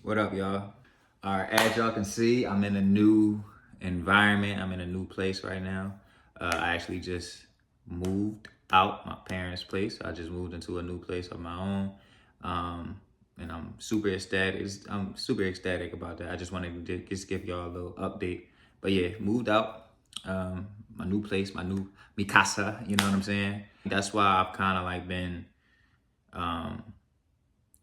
What up, y'all? All right, as y'all can see, I'm in a new environment. I'm in a new place right now. I actually just moved out my parents' place. I just moved into a new place of my own. And I'm super ecstatic. I'm super ecstatic about that. I just wanted to just give y'all a little update. But yeah, moved out. My new place, mi casa, you know what I'm saying? That's why I've kind of like been um,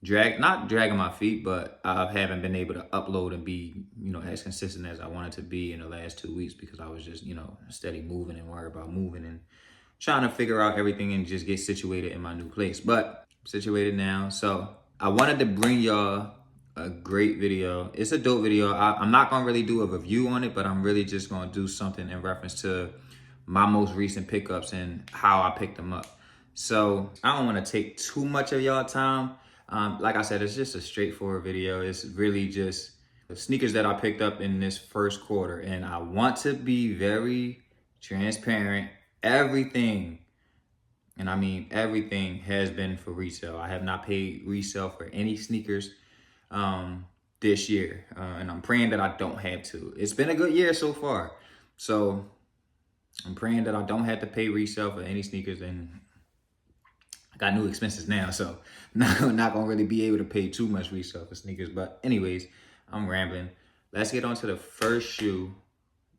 not dragging my feet, but I haven't been able to upload and be, as consistent as I wanted to be in the last 2 weeks because I was just, steady moving and worried about moving and trying to figure out everything and just get situated in my new place. But I'm situated now. So I wanted to bring y'all a great video. It's a dope video. I'm not gonna really do a review on it, but I'm really just gonna do something in reference to my most recent pickups and how I picked them up. So I don't want to take too much of y'all time. Like I said, it's just a straightforward video. It's really just the sneakers that I picked up in this first quarter. And I want to be very transparent. Everything, and I mean everything, has been for resale. I have not paid resale for any sneakers this year. And I'm praying that I don't have to. It's been a good year so far. So I'm praying that I don't have to pay resale for any sneakers, and I got new expenses now, so not gonna really be able to pay too much resale for sneakers. But anyways, I'm rambling. Let's get on to the first shoe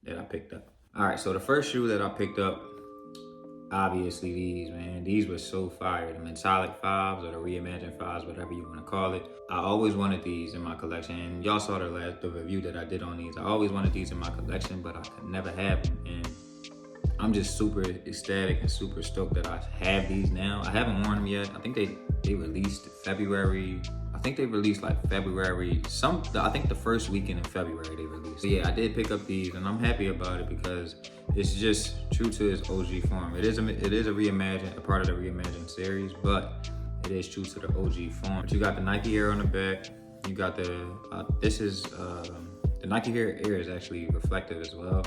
that I picked up. All right, so the first shoe that I picked up, obviously these, man. These were so fire. The Metallic 5s or the Reimagined 5s, whatever you want to call it. I always wanted these in my collection, and y'all saw the review that I did on these. I always wanted these in my collection, but I could never have them. And I'm just super ecstatic and super stoked that I have these now. I haven't worn them yet. I think they released February. I think they released like February. I think the first weekend in February they released. So yeah, I did pick up these, and I'm happy about it because it's just true to its OG form. It is a reimagined, a part of the Reimagined series, but it is true to the OG form. But you got the Nike Air on the back. You got the the Nike Air is actually reflective as well.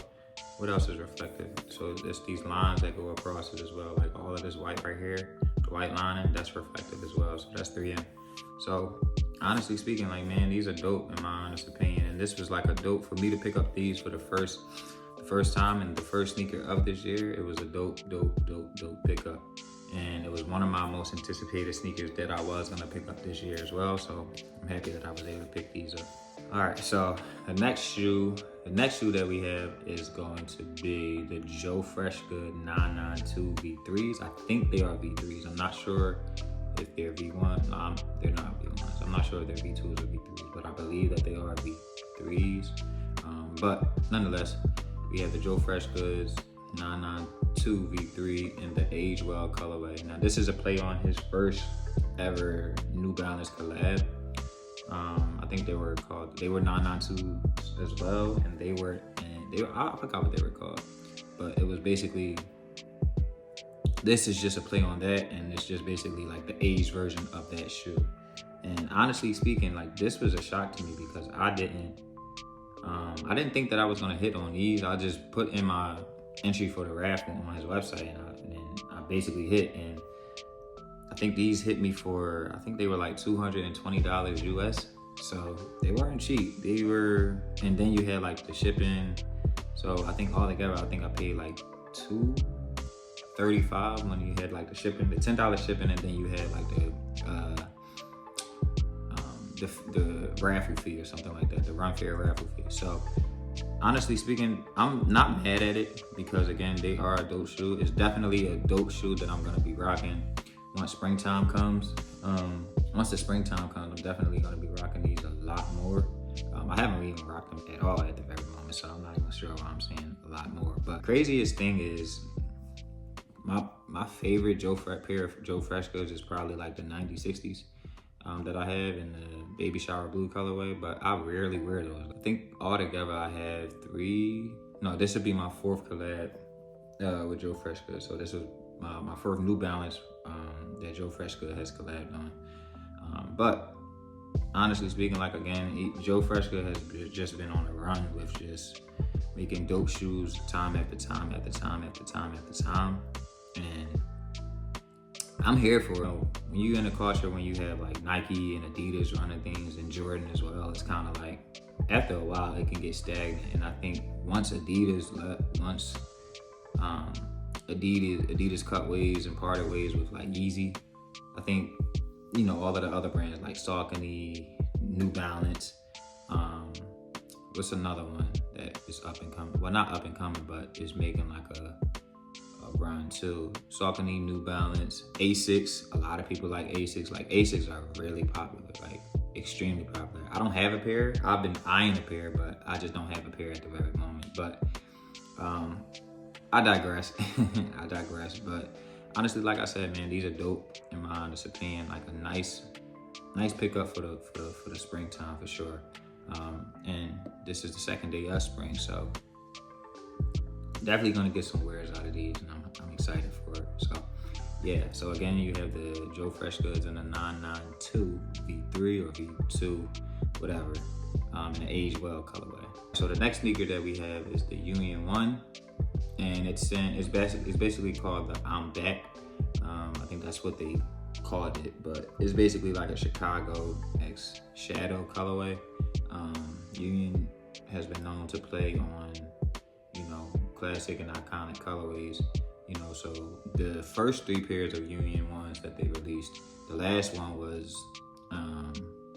What else is reflective? So there's these lines that go across it as well. Like all of this white right here, the white lining, that's reflective as well. So that's 3M. So honestly speaking, like, man, these are dope in my honest opinion. And this was like a dope for me to pick up these for the first time and the first sneaker of this year. It was a dope pickup. And it was one of my most anticipated sneakers that I was gonna pick up this year as well. So I'm happy that I was able to pick these up. All right, so the next shoe that we have is going to be the Joe Freshgood 992 V3s. I think they are V3s. I'm not sure if they're V1. No, they're not V1s. I'm not sure if they're V2s or V3s, but I believe that they are V3s. But nonetheless, we have the Joe Freshgoods 992 V3 in the Age Well colorway. Now, this is a play on his first ever New Balance collab. I think they were 992s as well, and I forgot what they were called, but it was basically, this is just a play on that, and it's just basically like the aged version of that shoe. And honestly speaking, like, this was a shock to me because I didn't think that I was gonna hit on these. I just put in my entry for the raffle on his website, and I basically hit, and I think these hit me for, I think they were like $220 US. So they weren't cheap. And then you had like the shipping. So I think altogether, I paid like $235 when you had like the shipping, the $10 shipping, and then you had like the raffle fee or something like that, the Run Fair raffle fee. So honestly speaking, I'm not mad at it because, again, they are a dope shoe. It's definitely a dope shoe that I'm gonna be rocking once springtime comes. Once the springtime comes, I'm definitely gonna be rocking these a lot more. I haven't even rocked them at all at the very moment, so I'm not even sure why I'm saying a lot more. But craziest thing is, my favorite pair of Joe Freshgoods is probably like the 9060s that I have in the baby shower blue colorway, but I rarely wear those. I think altogether I have this would be my fourth collab with Joe Freshgood. So this was my first New Balance that Joe Freshgood has collabed on. But honestly speaking, like, again, Joe Freshgood has just been on a run with just making dope shoes time after time after time after time after time. And I'm here for it. When you're in a culture, when you have like Nike and Adidas running things and Jordan as well, it's kind of like after a while it can get stagnant. And I think once Adidas cut ways and parted ways with like Yeezy, I think, you know, all of the other brands like Saucony, New Balance, what's another one that is up and coming? Well, not up and coming, but is making like a run too. Saucony, New Balance, Asics. A lot of people like Asics. Like Asics are really popular, like extremely popular. I don't have a pair. I've been eyeing a pair, but I just don't have a pair at the very moment. But I digress. I digress. But honestly, like I said, man, these are dope in my honest opinion. Like a nice pickup for the springtime for sure. And this is the second day of spring, so definitely gonna get some wears out of these, and I'm excited for it. So yeah, so again, you have the Joe Freshgoods in the 992 V3 or V2, whatever, in the Age Well colorway. So the next sneaker that we have is the Union 1, and it's basically called the I'm Back. I think that's what they called it, but it's basically like a Chicago X Shadow colorway. Union has been known to play on, you know, classic and iconic colorways, you know, so the first 3 pairs of Union 1s that they released, the last one was,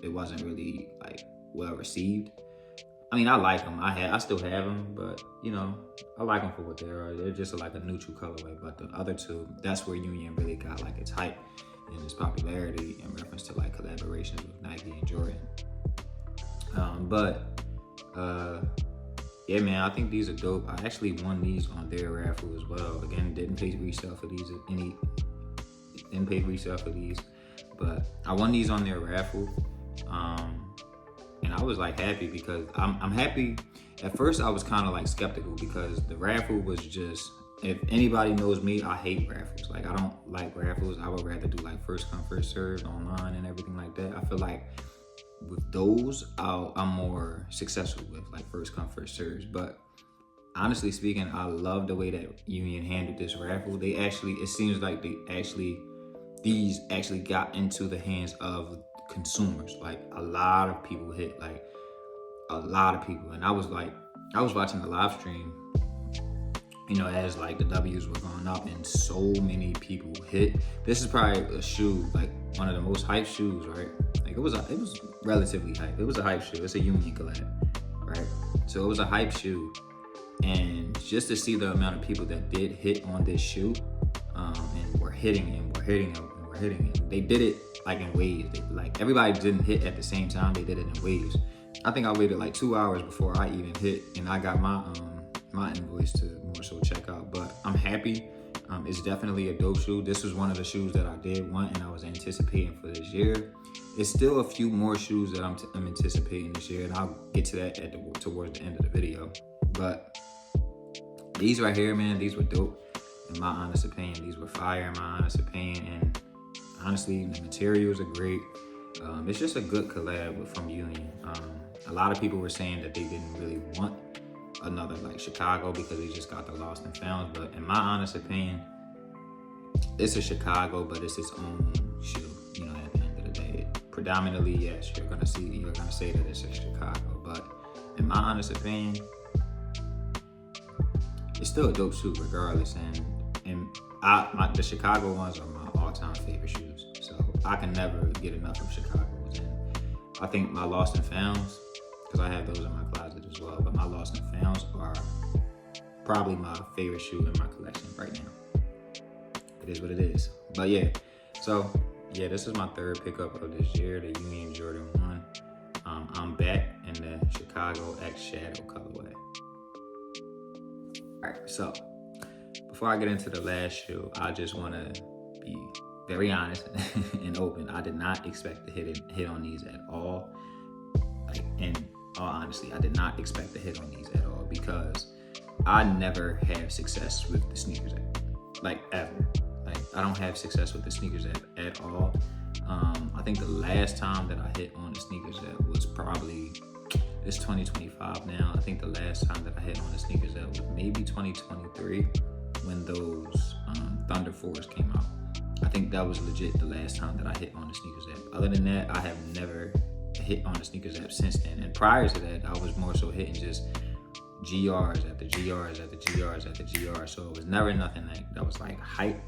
it wasn't really like well received. I mean, I like them. I still have them, but you know, I like them for what they are. They're just like a neutral colorway. But the other 2, that's where Union really got like its hype and its popularity in reference to like collaborations with Nike and Jordan. Yeah, man, I think these are dope. I actually won these on their raffle as well. Again, didn't pay resale for these but I won these on their raffle. And I was like happy because I'm happy. At first I was kind of like skeptical because the raffle was just, if anybody knows me, I hate raffles. Like I don't like raffles. I would rather do like first come, first served online and everything like that. I feel like with those, I'm more successful with like first come, first served. But honestly speaking, I love the way that Union handled this raffle. It seems like these actually got into the hands of consumers. Like a lot of people hit, like a lot of people. And I was watching the live stream, you know, as like the W's were going up and so many people hit. This is probably a shoe, like one of the most hyped shoes, right? Like it was relatively hype. It was a hype shoe. It's a Union collab, right? So it was a hype shoe. And just to see the amount of people that did hit on this shoe, and were hitting it. They did it like in waves. Like everybody didn't hit at the same time. They did it in waves. I think I waited like 2 hours before I even hit, and I got my invoice to more so check out. But I'm happy. It's definitely a dope shoe. This was one of the shoes that I did want and I was anticipating for this year. It's still a few more shoes that I'm anticipating this year, and I'll get to that towards the end of the video. But these right here, man, these were dope in my honest opinion. These were fire in my honest opinion, and honestly, the materials are great. It's just a good collab from Union. A lot of people were saying that they didn't really want another like Chicago because they just got the Lost and Found. But in my honest opinion, it's a Chicago, but it's its own shoe. You know, at the end of the day, predominantly, yes, you're gonna say that it's a Chicago. But in my honest opinion, it's still a dope shoe regardless. And the Chicago ones are my all-time favorite shoes. So I can never get enough of Chicago's. And I think my Lost and Founds, because I have those in my closet as well, but my Lost and Founds are probably my favorite shoe in my collection right now. It is what it is. But yeah, so yeah, this is my 3rd pickup of this year, the Union Jordan 1. I'm back in the Chicago X Shadow colorway. All right, so before I get into the last shoe, I just want to be very honest and open. I did not expect to hit on these at all. Like, in all honesty, I did not expect to hit on these at all because I never have success with the sneakers app, like ever. Like I don't have success with the sneakers app at all. I think the last time that I hit on the sneakers app was probably, it's 2025 now. I think the last time that I hit on the sneakers app was maybe 2023 when those Thunder 4s came out. I think that was legit the last time that I hit on the sneakers app. Other than that, I have never hit on the sneakers app since then. And prior to that, I was more so hitting just GRs after GRs after GRs after GRs. So it was never nothing like that was like hype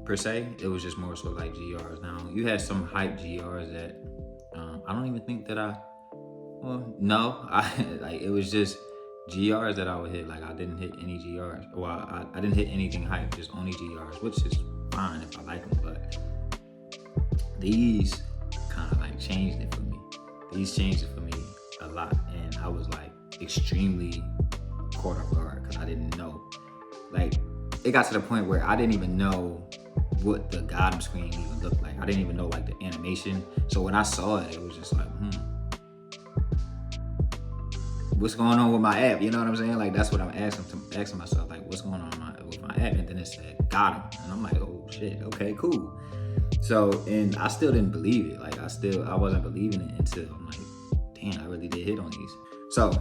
per se. It was just more so like GRs. Now you had some hype GRs that I don't even think that no, like it was just GRs that I would hit. Like I didn't hit any GRs. Well, I didn't hit anything hype, just only GRs, which is fine if I like them. But these kind of like changed it for me. These changed it for me a lot, and I was like extremely caught off guard because I didn't know. Like it got to the point where I didn't even know what the Gotham screen even looked like. I didn't even know like the animation. So when I saw it, it was just like, what's going on with my app? You know what I'm saying? Like that's what I'm asking myself. Like what's going on with my app? And then it said Gotham, and I'm like, oh shit, okay, cool. So and I still didn't believe it. Like I wasn't believing it until I'm like, damn, I really did hit on these. So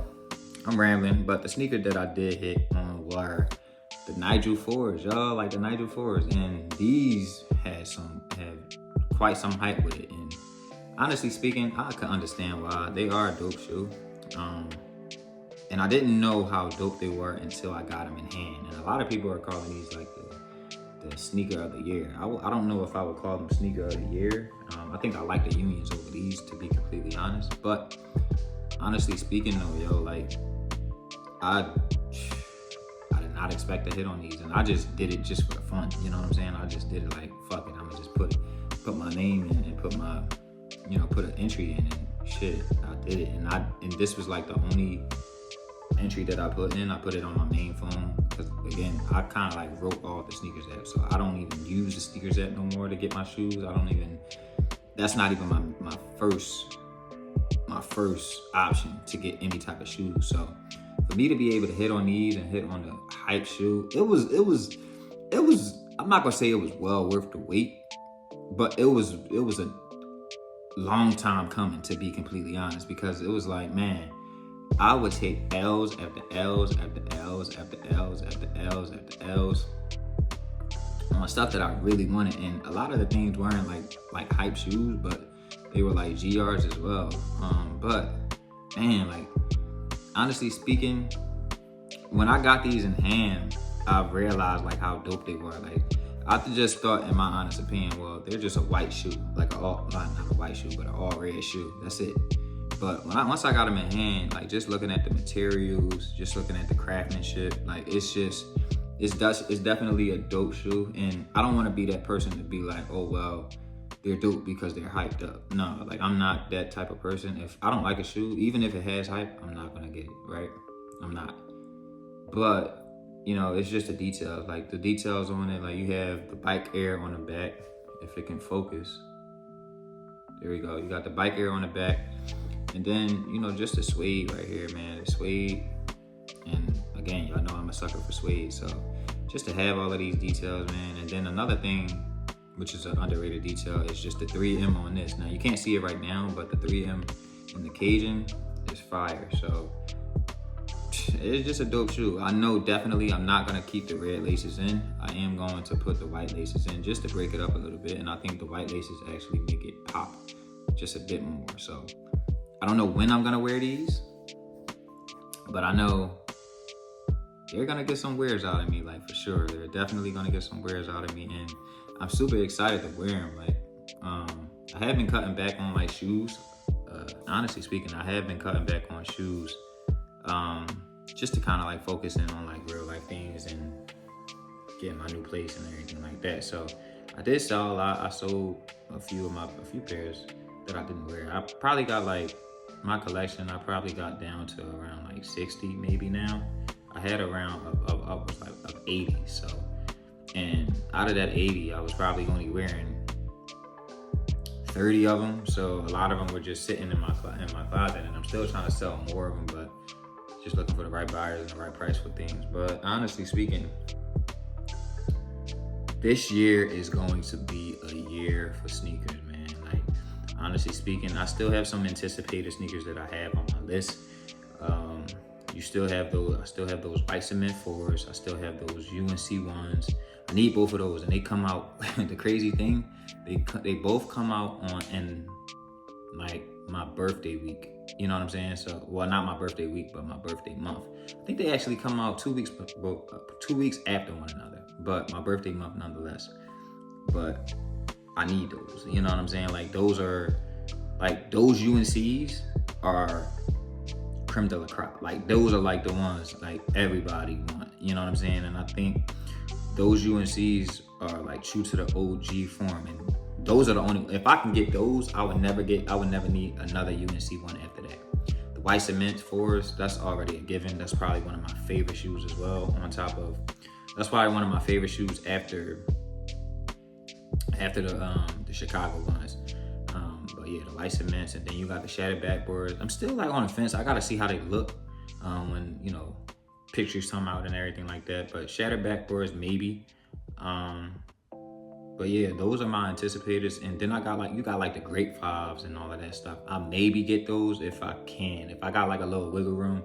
I'm rambling, but the sneaker that I did hit on were the Nigel 4s, y'all. Like the Nigel 4s, and these have quite some hype with it. And honestly speaking, I can understand why. They are a dope shoe. And I didn't know how dope they were until I got them in hand. And a lot of people are calling these like the sneaker of the year. I don't know if I would call them sneaker of the year. I think I like the Unions over these, to be completely honest. But honestly speaking though, yo, like I did not expect to hit on these, and I just did it just for the fun. You know what I'm saying? I just did it like, fuck it, I'm gonna just put my name in and put my, put an entry in, and shit, I did it. And this was like the only entry that I put in. I put it on my main phone because again, I kind of like wrote off the sneakers app, so I don't even use the sneakers app no more to get my shoes. That's not even my first option to get any type of shoes. So for me to be able to hit on these and hit on the hype shoe, it was I'm not gonna say it was well worth the wait, but it was a long time coming, to be completely honest, because it was like, man, I would take L's after L's after L's after L's after L's after L's on stuff that I really wanted. And a lot of the things weren't like hype shoes, but they were like GRs as well. But man, like honestly speaking, when I got these in hand, I realized like how dope they were. Like I just thought, in my honest opinion, well, they're just a white shoe, like not a white shoe, but an all red shoe. That's it. But once I got them in hand, like just looking at the materials, just looking at the craftsmanship, like it's definitely a dope shoe. And I don't want to be that person to be like, oh well, they're dope because they're hyped up. No, like I'm not that type of person. If I don't like a shoe, even if it has hype, I'm not gonna get it, right? I'm not. But it's just the details. Like the details on it, like you have the Bike Air on the back, if it can focus. There we go. You got the Bike Air on the back. And then, just the suede right here, man. The suede. And again, y'all know I'm a sucker for suede. So just to have all of these details, man. And then another thing, which is an underrated detail, is just the 3M on this. Now, you can't see it right now, but the 3M in the Cajun is fire. So it's just a dope shoe. I know definitely I'm not going to keep the red laces in. I am going to put the white laces in just to break it up a little bit. And I think the white laces actually make it pop just a bit more. So I don't know when I'm gonna wear these, but I know they're gonna get some wears out of me, like for sure. They're definitely gonna get some wears out of me, and I'm super excited to wear them. Like, I have been cutting back on like shoes. Honestly speaking, I have been cutting back on shoes, just to kind of like focus in on like real life things and getting my new place and everything like that. So I did sell a lot. I sold a few pairs that I didn't wear. I probably got like my collection. I probably got down to around like 60 maybe now. I had around upwards of 80. So, and out of that 80, I was probably only wearing 30 of them. So a lot of them were just sitting in my closet, and I'm still trying to sell more of them, but just looking for the right buyers and the right price for things. But honestly speaking, this year is going to be a year for sneakers, man. Like, honestly speaking, I still have some anticipated sneakers that I have on my list. I still have those White Cement 4s. I still have those UNC 1s. I need both of those, and they come out. The crazy thing, they both come out in like my birthday week. You know what I'm saying? So, well, not my birthday week, but my birthday month. I think they actually come out 2 weeks after one another, but my birthday month nonetheless. But I need those. You know what I'm saying? Like those UNCs are creme de la crop. Like those are like the ones like everybody want. You know what I'm saying? And I think those UNCs are like true to the OG form, and those are the only. If I can get those, I would never need another UNC one after that. The white cement fours, that's already a given. That's probably one of my favorite shoes as well. That's probably one of my favorite shoes after the Chicago ones. But yeah, the white cements, and then you got the shattered backboards. I'm still like on the fence. I gotta see how they look when pictures come out and everything like that. But shattered backboards maybe. But yeah, those are my anticipators. And then you got like the Grape 5s and all of that stuff. I'll maybe get those if I can. If I got like a little wiggle room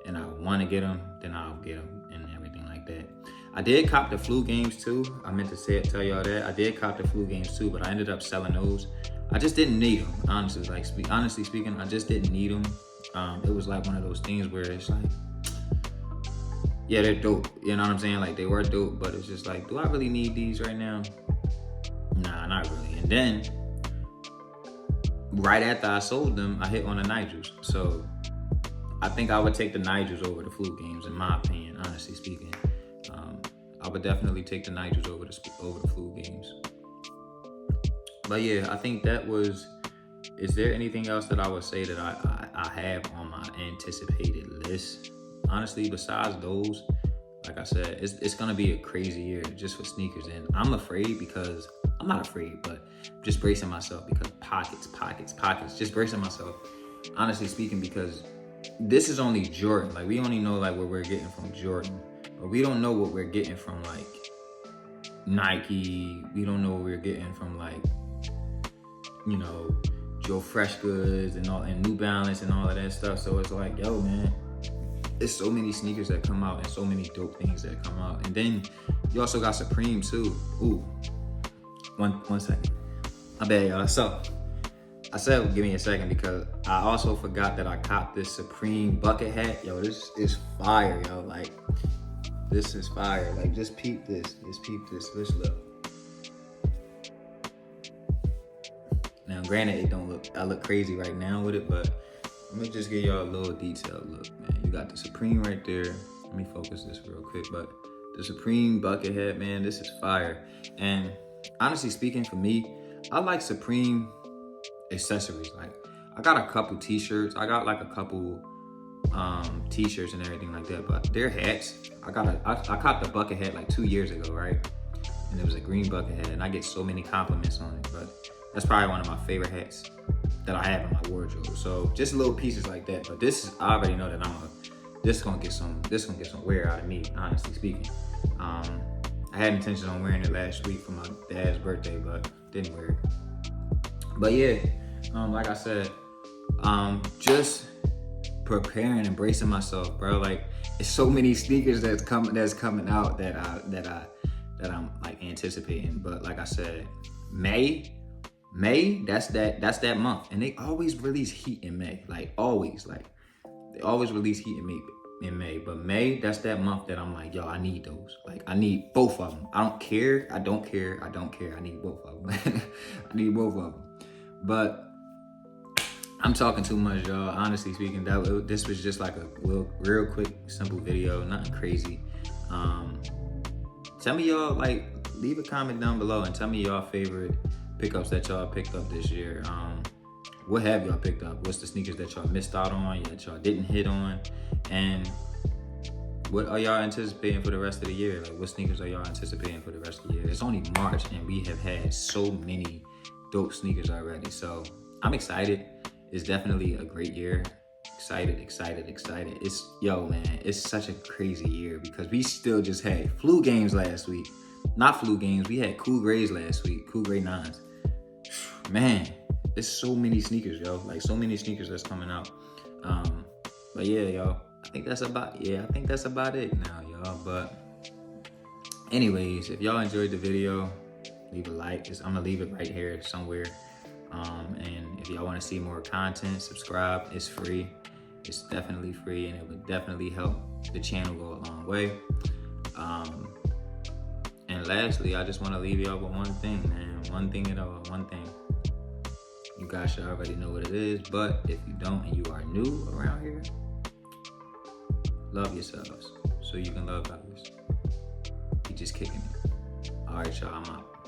and I want to get them, then I'll get them and everything like that. I did cop the Flu Games too. I meant to tell y'all that. I did cop the Flu Games too, but I ended up selling those. I just didn't need them, honestly. Honestly speaking, I just didn't need them. It was like one of those things where it's like, yeah, they're dope. You know what I'm saying? Like they were dope, but it's just like, do I really need these right now? Nah, not really. And then right after I sold them, I hit on the Nigels. So I think I would take the Nigels over the Flu Games, in my opinion, honestly speaking. I would definitely take the Nigels over the Flu Games. But yeah, I think that was. Is there anything else that I would say that I have on my anticipated list? Honestly, besides those, like I said, it's gonna be a crazy year just for sneakers, and I'm not afraid, but just bracing myself because pockets. Just bracing myself, honestly speaking, because this is only Jordan. Like we only know like what we're getting from Jordan, but we don't know what we're getting from like Nike. We don't know what we're getting from like Joe Fresh Goods and New Balance and all of that stuff. So it's like, yo, man, there's so many sneakers that come out and so many dope things that come out. And then you also got Supreme too. Ooh, one second. My bad, y'all. So I said, give me a second, because I also forgot that I copped this Supreme bucket hat. Yo, this is fire, yo. Like, this is fire. Like, just peep this. Let's look. Now, granted, I look crazy right now with it, but let me just give y'all a little detailed look, man. You got the Supreme right there. Let me focus this real quick, but the Supreme bucket hat, man, this is fire. And honestly speaking, for me, I like Supreme accessories. Like, I got a couple t-shirts. I got like a couple t-shirts and everything like that, but their hats, I caught the bucket hat like 2 years ago, right? And it was a green bucket hat, and I get so many compliments on it, but that's probably one of my favorite hats that I have in my wardrobe. So just little pieces like that. But I already know that this gonna get some wear out of me, honestly speaking. I had intention on wearing it last week for my dad's birthday, but didn't wear it. But yeah, like I said, just preparing and bracing myself, bro. Like, it's so many sneakers that's coming out that I'm like anticipating. But like I said, May, that's that month, and they always release heat in May. Like always, they always release heat in May. But May, that's that month that I'm like, yo, I need those. Like, I need both of them. I don't care. I need both of them. I need both of them. But I'm talking too much, y'all. Honestly speaking, this was just like a real quick, simple video. Nothing crazy. Tell me y'all, like, leave a comment down below and tell me y'all favorite pickups that y'all picked up this year. What have y'all picked up? What's the sneakers that y'all missed out on, that y'all didn't hit on? And what are y'all anticipating for the rest of the year? Like, what sneakers are y'all anticipating for the rest of the year? It's only March, and we have had so many dope sneakers already. So I'm excited. It's definitely a great year. Excited. It's such a crazy year because we still just had Flu Games last week. Not Flu Games, we had Cool Grays last week, Cool Gray 9s. Man, there's so many sneakers, yo. Like, so many sneakers that's coming out. But yeah, y'all, I think that's about it now, y'all. But Anyways, if y'all enjoyed the video, leave a like. I'm gonna leave it right here somewhere. And if y'all want to see more content, subscribe. It's free. It's definitely free, and it would definitely help the channel go a long way. And lastly, I just want to leave y'all with one thing, man. One thing at all. One thing. You guys should already know what it is, but if you don't and you are new around here, love yourselves so you can love others. You just kicking it. All right, y'all, I'm out.